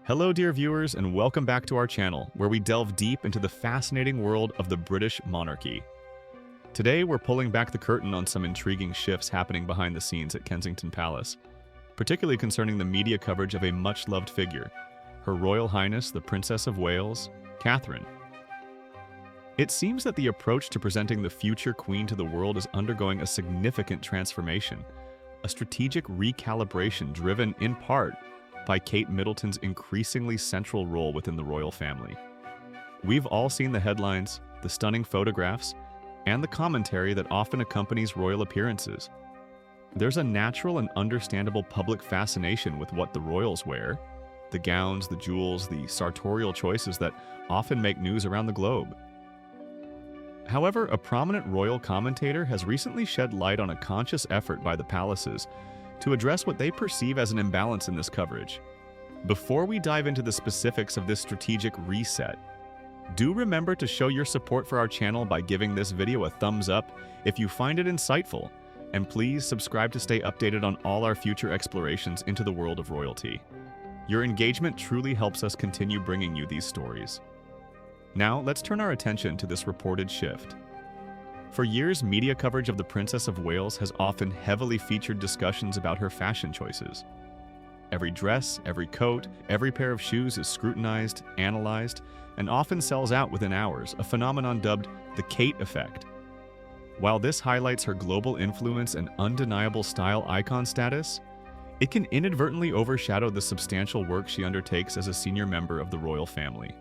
Hello dear viewers, and welcome back to our channel, where we delve deep into the fascinating world of the British monarchy. Today we're pulling back the curtain on some intriguing shifts happening behind the scenes at Kensington Palace, particularly concerning the media coverage of a much-loved figure, Her Royal Highness the Princess of Wales, Catherine. It seems that the approach to presenting the future Queen to the world is undergoing a significant transformation, a strategic recalibration driven, in part, by Kate Middleton's increasingly central role within the royal family. We've all seen the headlines, the stunning photographs, and the commentary that often accompanies royal appearances. There's a natural and understandable public fascination with what the royals wear, the gowns, the jewels, the sartorial choices that often make news around the globe. However, a prominent royal commentator has recently shed light on a conscious effort by the palaces to address what they perceive as an imbalance in this coverage. Before we dive into the specifics of this strategic reset, do remember to show your support for our channel by giving this video a thumbs up if you find it insightful, and please subscribe to stay updated on all our future explorations into the world of royalty. Your engagement truly helps us continue bringing you these stories. Now, let's turn our attention to this reported shift. For years, media coverage of the Princess of Wales has often heavily featured discussions about her fashion choices. Every dress, every coat, every pair of shoes is scrutinized, analyzed, and often sells out within hours, a phenomenon dubbed the Kate effect. While this highlights her global influence and undeniable style icon status, it can inadvertently overshadow the substantial work she undertakes as a senior member of the royal family.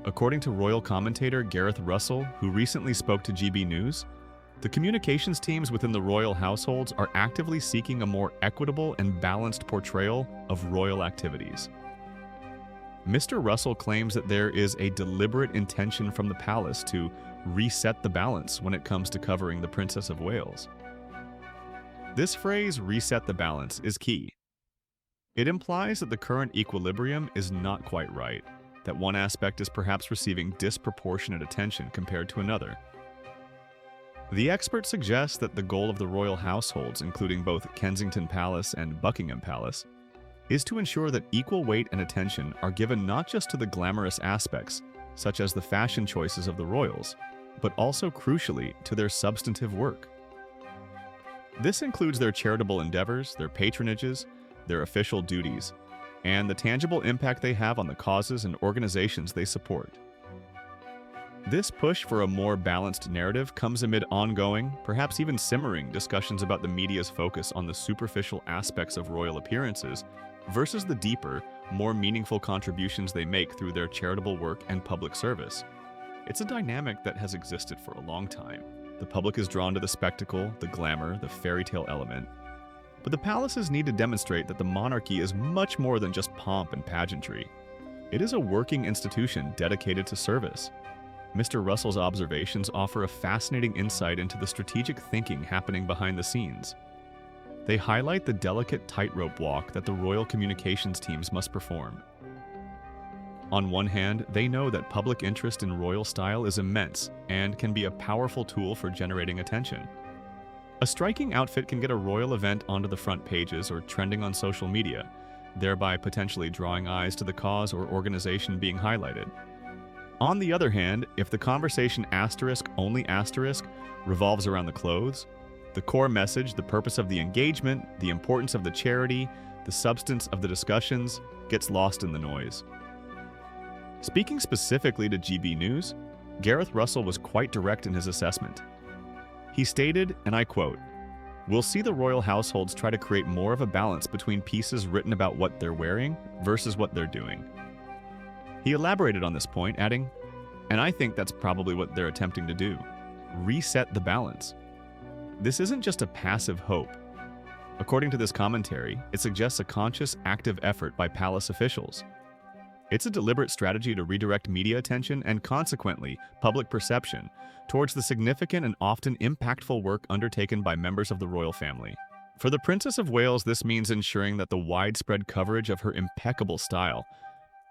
According to royal commentator Gareth Russell, who recently spoke to GB News, the communications teams within the royal households are actively seeking a more equitable and balanced portrayal of royal activities. Mr. Russell claims that there is a deliberate intention from the palace to reset the balance when it comes to covering the Princess of Wales. This phrase, reset the balance, is key. It implies that the current equilibrium is not quite right, that one aspect is perhaps receiving disproportionate attention compared to another. The expert suggests that the goal of the royal households, including both Kensington Palace and Buckingham Palace, is to ensure that equal weight and attention are given not just to the glamorous aspects, such as the fashion choices of the royals, but also, crucially, to their substantive work. This includes their charitable endeavors, their patronages, their official duties, and the tangible impact they have on the causes and organizations they support. This push for a more balanced narrative comes amid ongoing, perhaps even simmering, discussions about the media's focus on the superficial aspects of royal appearances versus the deeper, more meaningful contributions they make through their charitable work and public service. It's a dynamic that has existed for a long time. The public is drawn to the spectacle, the glamour, the fairy tale element. But the palaces need to demonstrate that the monarchy is much more than just pomp and pageantry. It is a working institution dedicated to service. Mr. Russell's observations offer a fascinating insight into the strategic thinking happening behind the scenes. They highlight the delicate tightrope walk that the royal communications teams must perform. On one hand, they know that public interest in royal style is immense and can be a powerful tool for generating attention. A striking outfit can get a royal event onto the front pages or trending on social media, thereby potentially drawing eyes to the cause or organization being highlighted. On the other hand, if the conversation only revolves around the clothes, the core message, the purpose of the engagement, the importance of the charity, the substance of the discussions gets lost in the noise. Speaking specifically to GB News, Gareth Russell was quite direct in his assessment. He stated, and I quote, "We'll see the royal households try to create more of a balance between pieces written about what they're wearing versus what they're doing." He elaborated on this point, adding, "And I think that's probably what they're attempting to do. Reset the balance." This isn't just a passive hope. According to this commentary, it suggests a conscious, active effort by palace officials. It's a deliberate strategy to redirect media attention and, consequently, public perception towards the significant and often impactful work undertaken by members of the royal family. For the Princess of Wales, this means ensuring that the widespread coverage of her impeccable style,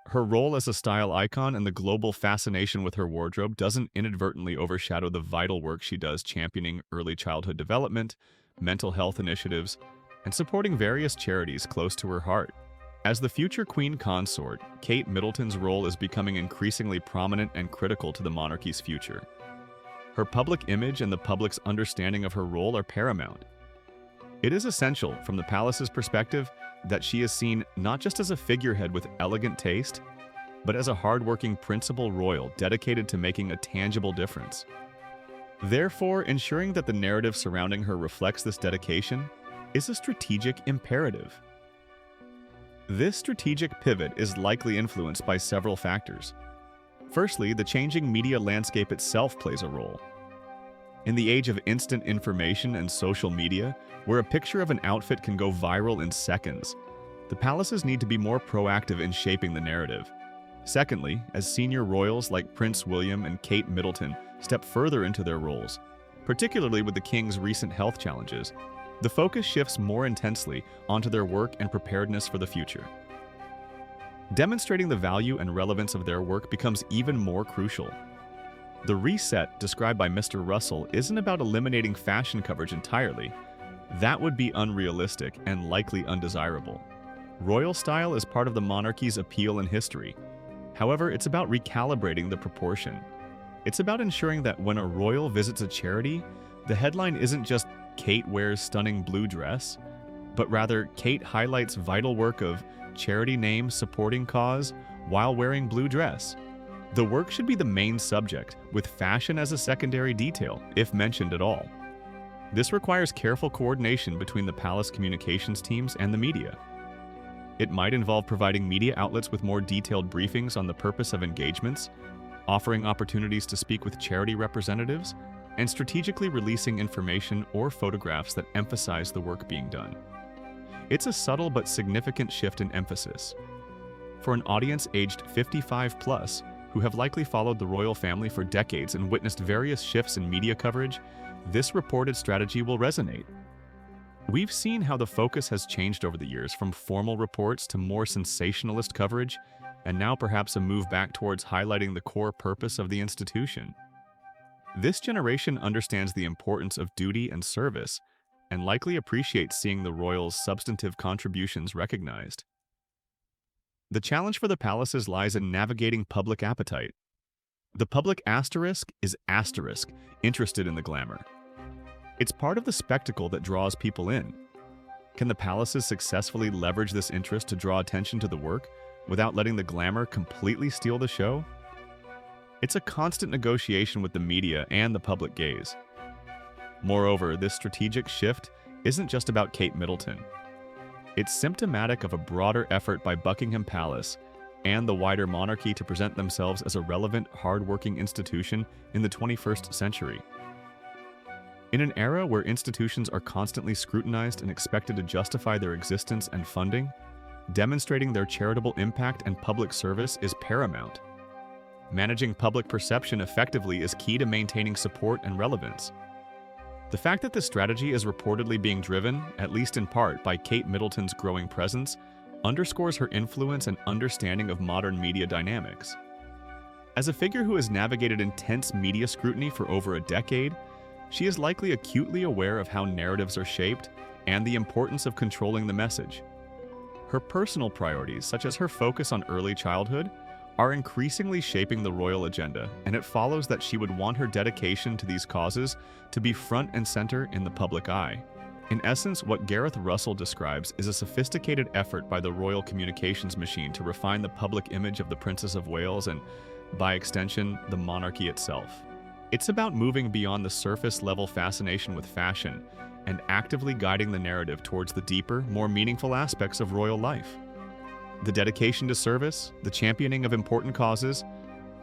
her role as a style icon, and the global fascination with her wardrobe doesn't inadvertently overshadow the vital work she does championing early childhood development, mental health initiatives, and supporting various charities close to her heart. As the future queen consort, Kate Middleton's role is becoming increasingly prominent and critical to the monarchy's future. Her public image and the public's understanding of her role are paramount. It is essential, from the palace's perspective, that she is seen not just as a figurehead with elegant taste, but as a hardworking principal royal dedicated to making a tangible difference. Therefore, ensuring that the narrative surrounding her reflects this dedication is a strategic imperative. This strategic pivot is likely influenced by several factors. Firstly, the changing media landscape itself plays a role. In the age of instant information and social media, where a picture of an outfit can go viral in seconds, the palaces need to be more proactive in shaping the narrative. Secondly, as senior royals like Prince William and Kate Middleton step further into their roles, particularly with the king's recent health challenges, the focus shifts more intensely onto their work and preparedness for the future. Demonstrating the value and relevance of their work becomes even more crucial. The reset described by Mr. Russell isn't about eliminating fashion coverage entirely. That would be unrealistic and likely undesirable. Royal style is part of the monarchy's appeal and history. However, it's about recalibrating the proportion. It's about ensuring that when a royal visits a charity, the headline isn't just "Kate wears stunning blue dress," but rather "Kate highlights vital work of charity name supporting cause while wearing blue dress." The work should be the main subject, with fashion as a secondary detail, if mentioned at all. This requires careful coordination between the palace communications teams and the media. It might involve providing media outlets with more detailed briefings on the purpose of engagements, offering opportunities to speak with charity representatives, and strategically releasing information or photographs that emphasize the work being done. It's a subtle but significant shift in emphasis. For an audience aged 55+, who have likely followed the royal family for decades and witnessed various shifts in media coverage, this reported strategy will resonate. We've seen how the focus has changed over the years, from formal reports to more sensationalist coverage, and now perhaps a move back towards highlighting the core purpose of the institution. This generation understands the importance of duty and service, and likely appreciates seeing the royals' substantive contributions recognized. The challenge for the palaces lies in navigating public appetite. The public is interested in the glamour. It's part of the spectacle that draws people in. Can the palaces successfully leverage this interest to draw attention to the work without letting the glamour completely steal the show? It's a constant negotiation with the media and the public gaze. Moreover, this strategic shift isn't just about Kate Middleton. It's symptomatic of a broader effort by Buckingham Palace and the wider monarchy to present themselves as a relevant, hard-working institution in the 21st century. In an era where institutions are constantly scrutinized and expected to justify their existence and funding, demonstrating their charitable impact and public service is paramount. Managing public perception effectively is key to maintaining support and relevance. The fact that this strategy is reportedly being driven, at least in part, by Kate Middleton's growing presence, underscores her influence and understanding of modern media dynamics. As a figure who has navigated intense media scrutiny for over a decade, she is likely acutely aware of how narratives are shaped and the importance of controlling the message. Her personal priorities, such as her focus on early childhood, are increasingly shaping the royal agenda, and it follows that she would want her dedication to these causes to be front and center in the public eye. In essence, what Gareth Russell describes is a sophisticated effort by the royal communications machine to refine the public image of the Princess of Wales and, by extension, the monarchy itself. It's about moving beyond the surface-level fascination with fashion and actively guiding the narrative towards the deeper, more meaningful aspects of royal life. The dedication to service, the championing of important causes,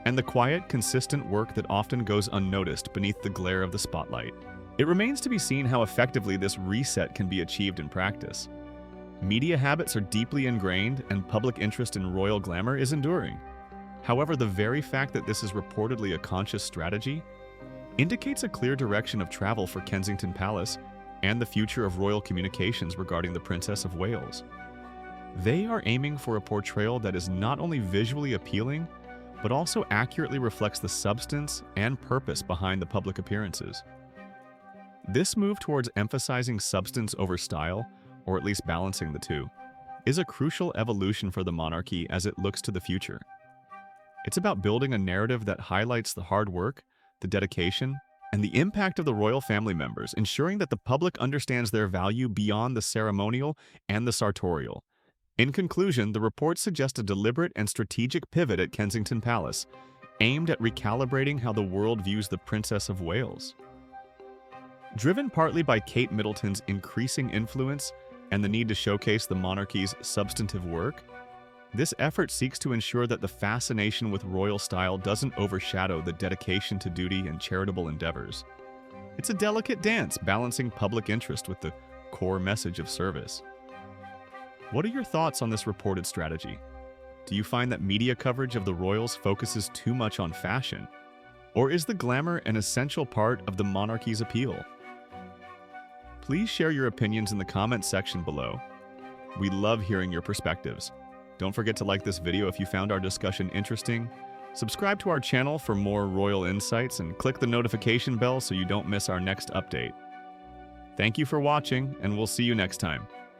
and the quiet, consistent work that often goes unnoticed beneath the glare of the spotlight. It remains to be seen how effectively this reset can be achieved in practice. Media habits are deeply ingrained, and public interest in royal glamour is enduring. However, the very fact that this is reportedly a conscious strategy indicates a clear direction of travel for Kensington Palace and the future of royal communications regarding the Princess of Wales. They are aiming for a portrayal that is not only visually appealing, but also accurately reflects the substance and purpose behind the public appearances. This move towards emphasizing substance over style, or at least balancing the two, is a crucial evolution for the monarchy as it looks to the future. It's about building a narrative that highlights the hard work, the dedication, and the impact of the royal family members, ensuring that the public understands their value beyond the ceremonial and the sartorial. In conclusion, the report suggests a deliberate and strategic pivot at Kensington Palace, aimed at recalibrating how the world views the Princess of Wales. Driven partly by Kate Middleton's increasing influence and the need to showcase the monarchy's substantive work, this effort seeks to ensure that the fascination with royal style doesn't overshadow the dedication to duty and charitable endeavors. It's a delicate dance balancing public interest with the core message of service. What are your thoughts on this reported strategy? Do you find that media coverage of the royals focuses too much on fashion? Or is the glamour an essential part of the monarchy's appeal? Please share your opinions in the comments section below. We love hearing your perspectives. Don't forget to like this video if you found our discussion interesting. Subscribe to our channel for more royal insights and click the notification bell so you don't miss our next update. Thank you for watching, and we'll see you next time.